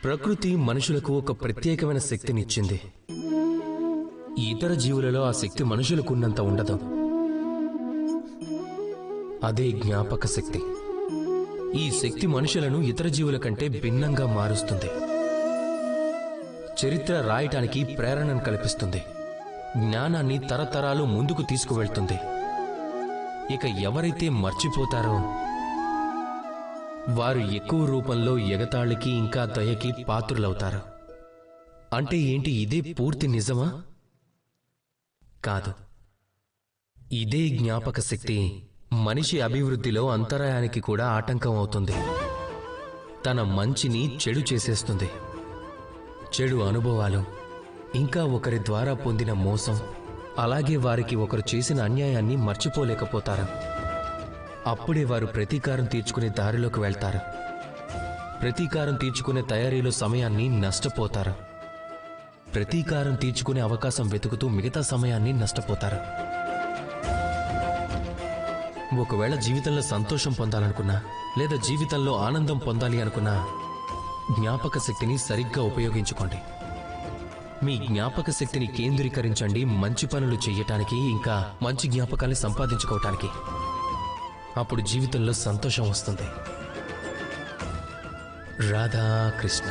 ప్రకృతి మనుషులకు ఒక ప్రత్యేకమైన శక్తినిచ్చింది. ఇతర జీవులలో ఆ శక్తి మనుషులకున్నంత ఉండదు. అదే జ్ఞాపక శక్తి. ఈ శక్తి మనుషులను ఇతర జీవుల కంటే భిన్నంగా మారుస్తుంది. చరిత్ర రాయటానికి ప్రేరణను కల్పిస్తుంది. జ్ఞానాన్ని తరతరాలు ముందుకు తీసుకువెళ్తుంది. ఇక ఎవరైతే మర్చిపోతారో వారు ఎక్కువ రూపంలో ఎగతాళికి ఇంకా దయకి పాత్రులవుతారు. అంటే ఏంటి? ఇదే పూర్తి నిజమా? కాదు. ఇదే జ్ఞాపక శక్తి మనిషి అభివృద్ధిలో అంతరాయానికి కూడా ఆటంకం అవుతుంది. తన మంచిని చెడు చేసేస్తుంది. చెడు అనుభవాలు, ఇంకా ఒకరి ద్వారా పొందిన మోసం, అలాగే వారికి ఒకరు చేసిన అన్యాయాన్ని మర్చిపోలేకపోతారు. అప్పుడే వారు ప్రతీకారం తీర్చుకునే దారిలోకి వెళ్తారు. ప్రతీకారం తీర్చుకునే తయారీలో సమయాన్ని నష్టపోతారు. ప్రతీకారం తీర్చుకునే అవకాశం వెతుకుతూ మిగతా సమయాన్ని నష్టపోతారు. ఒకవేళ జీవితంలో సంతోషం పొందాలనుకున్నా, లేదా జీవితంలో ఆనందం పొందాలి అనుకున్నా, జ్ఞాపక శక్తిని సరిగ్గా ఉపయోగించుకోండి. మీ జ్ఞాపక శక్తిని కేంద్రీకరించండి మంచి పనులు చెయ్యటానికి, ఇంకా మంచి జ్ఞాపకాల్ని సంపాదించుకోవటానికి. అప్పుడు జీవితంలో సంతోషం వస్తుంది. రాధాకృష్ణ.